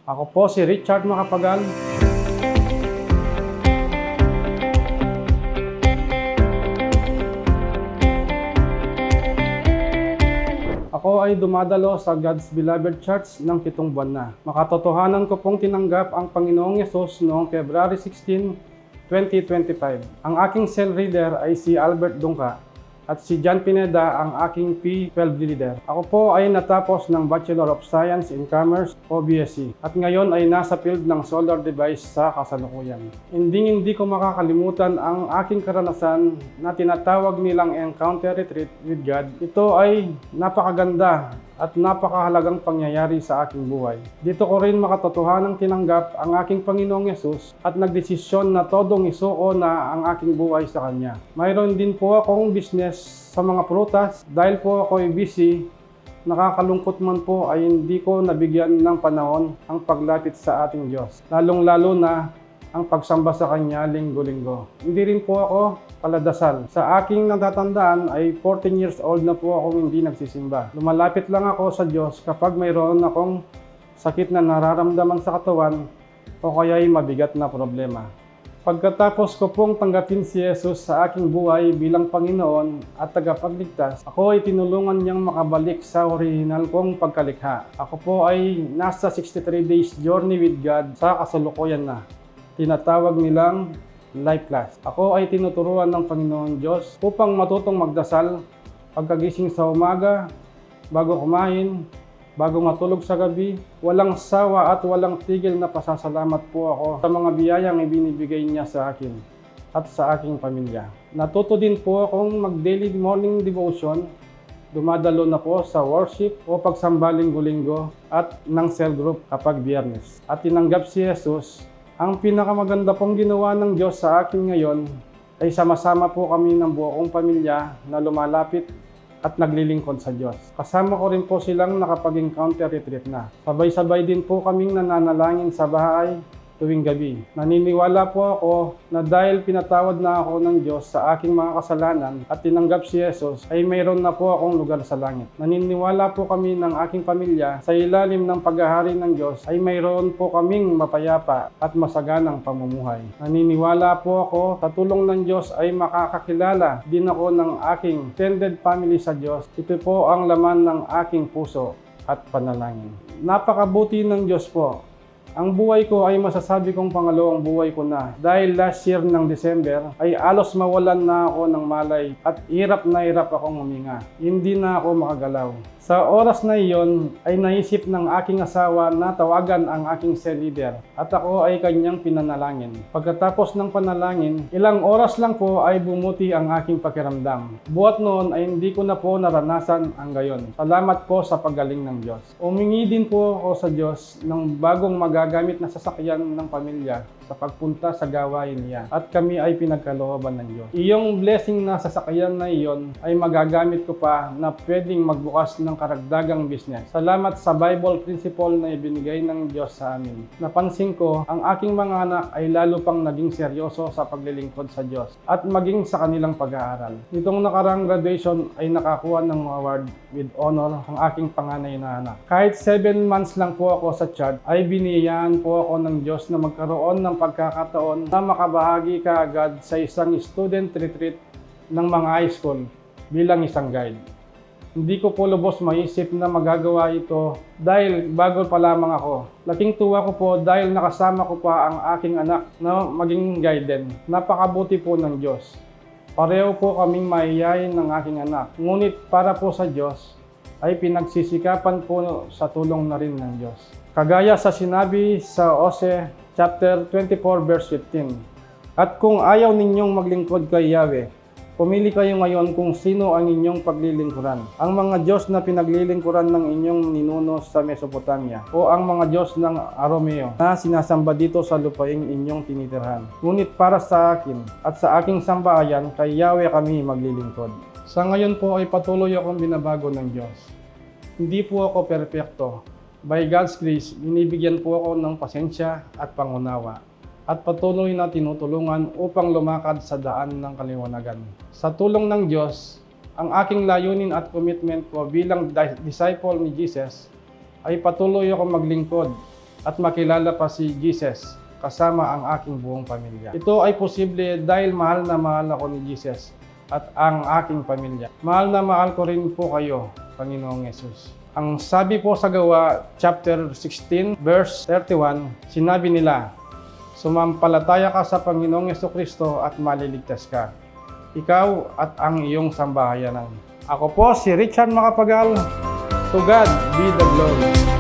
Ako po si Richard Macapagal. Ako ay dumadalo sa God's Beloved Church ng 7 buwan na. Makatotohanan ko pong tinanggap ang Panginoong Yesus noong February 16, 2025. Ang aking cell reader ay si Albert Dungca at si John Pineda ang aking P12 leader. Ako po ay natapos ng Bachelor of Science in Commerce o BSc at ngayon ay nasa field ng solar device sa kasalukuyan. Hindi ko makakalimutan ang aking karanasan na tinatawag nilang Encounter Retreat with God. Ito ay napakaganda at napakahalagang pangyayari sa aking buhay. Dito ko rin makatotohanang tinanggap ang aking Panginoong Yesus at nagdesisyon na todong isuko na ang aking buhay sa Kanya. Mayroon din po akong business sa mga prutas. Dahil po ako ay busy, nakakalungkot man po ay hindi ko nabigyan ng panahon ang paglapit sa ating Diyos. Lalong-lalo na ang pagsamba sa Kanya linggo-linggo. Hindi rin po ako paladasal. Sa aking natatandaan ay 14 years old na po akong hindi nagsisimba. Lumalapit lang ako sa Diyos kapag mayroon akong sakit na nararamdaman sa katawan o kaya'y mabigat na problema. Pagkatapos ko pong tanggapin si Jesus sa aking buhay bilang Panginoon at tagapagligtas, ako ay tinulungan niyang makabalik sa orihinal kong pagkalikha. Ako po ay nasa 63 days journey with God sa kasalukuyan na. Tinatawag nilang Life Class. Ako ay tinuturuan ng Panginoon Diyos upang matutong magdasal pagkagising sa umaga, bago kumain, bago matulog sa gabi. Walang sawa at walang tigil na pasasalamat po ako sa mga biyayang ibinibigay niya sa akin at sa aking pamilya. Natuto din po akong mag-daily morning devotion. Dumadalo na po sa worship o pagsamba linggo-linggo at ng cell group kapag Biyernes. At tinanggap si Jesus. Ang pinakamaganda pong ginawa ng Diyos sa akin ngayon ay sama-sama po kami ng buong pamilya na lumalapit at naglilingkod sa Diyos. Kasama ko rin po silang nakapag-encounter retreat na. Sabay-sabay din po kaming nananalangin sa bahay tuwing gabi. Naniniwala po ako na dahil pinatawad na ako ng Diyos sa aking mga kasalanan at tinanggap si Jesus, ay mayroon na po akong lugar sa langit. Naniniwala po kami ng aking pamilya sa ilalim ng paghahari ng Diyos ay mayroon po kaming mapayapa at masaganang pamumuhay. Naniniwala po ako sa tulong ng Diyos ay makakakilala din ako ng aking extended family sa Diyos. Ito po ang laman ng aking puso at panalangin. Napakabuti ng Diyos po. Ang buhay ko ay masasabi kong pangalawang buhay ko na dahil last year ng December ay alos mawalan na ako ng malay at hirap akong huminga. Hindi na ako makagalaw. Sa oras na iyon ay naisip ng aking asawa na tawagan ang aking cell leader at ako ay kanyang pinanalangin. Pagkatapos ng panalangin, ilang oras lang po ay bumuti ang aking pakiramdam. Buhat noon ay hindi ko na po naranasan ang gayon. Salamat po sa paggaling ng Diyos. Umingi din po ako sa Diyos ng bagong magagamit na sasakyan ng pamilya sa pagpunta sa gawain niya at kami ay pinagkalooban ng Diyos. Iyong blessing na sasakyan na iyon ay magagamit ko pa na pwedeng magbukas ng karagdagang business. Salamat sa Bible principle na ibinigay ng Diyos sa amin. Napansin ko, ang aking mga anak ay lalo pang naging seryoso sa paglilingkod sa Diyos at maging sa kanilang pag-aaral. Nitong nakarang graduation ay nakakuha ng award with honor ang aking panganay na anak. Kahit 7 months lang po ako sa church, ay biniyayaan po ako ng Diyos na magkaroon ng pagkakataon na makabahagi kaagad sa isang student retreat ng mga high school bilang isang guide. Hindi ko po lubos maisip na magagawa ito dahil bago pa lamang ako. Laking tuwa ko po dahil nakasama ko pa ang aking anak na maging guide din. Napakabuti po ng Diyos. Pareho po kaming mahihayin ng aking anak. Ngunit para po sa Diyos ay pinagsisikapan po sa tulong na rin ng Diyos. Kagaya sa sinabi sa Hosea chapter 24 verse 15. At kung ayaw ninyong maglingkod kay Yahweh, pumili kayo ngayon kung sino ang inyong paglilingkuran. Ang mga Diyos na pinaglilingkuran ng inyong ninuno sa Mesopotamia o ang mga Diyos ng Arameo na sinasamba dito sa lupaing inyong tinitirhan. Ngunit para sa akin at sa aking sambahayan, kay Yahweh kami maglilingkod. Sa ngayon po ay patuloy akong binabago ng Diyos. Hindi po ako perpekto. By God's grace, binibigyan po ako ng pasensya at pangunawa at patuloy na tinutulungan upang lumakad sa daan ng kaliwanagan. Sa tulong ng Diyos, ang aking layunin at commitment ko bilang disciple ni Jesus ay patuloy akong maglingkod at makilala pa si Jesus kasama ang aking buong pamilya. Ito ay posible dahil mahal na mahal ako ni Jesus at ang aking pamilya. Mahal na mahal ko rin po kayo, Panginoong Yesus. Ang sabi po sa Gawa, chapter 16, verse 31, sinabi nila, sumampalataya ka sa Panginoong Jesucristo at maliligtas ka, ikaw at ang iyong sambahayanan. Ako po si Richard Macapagal. To God be the glory.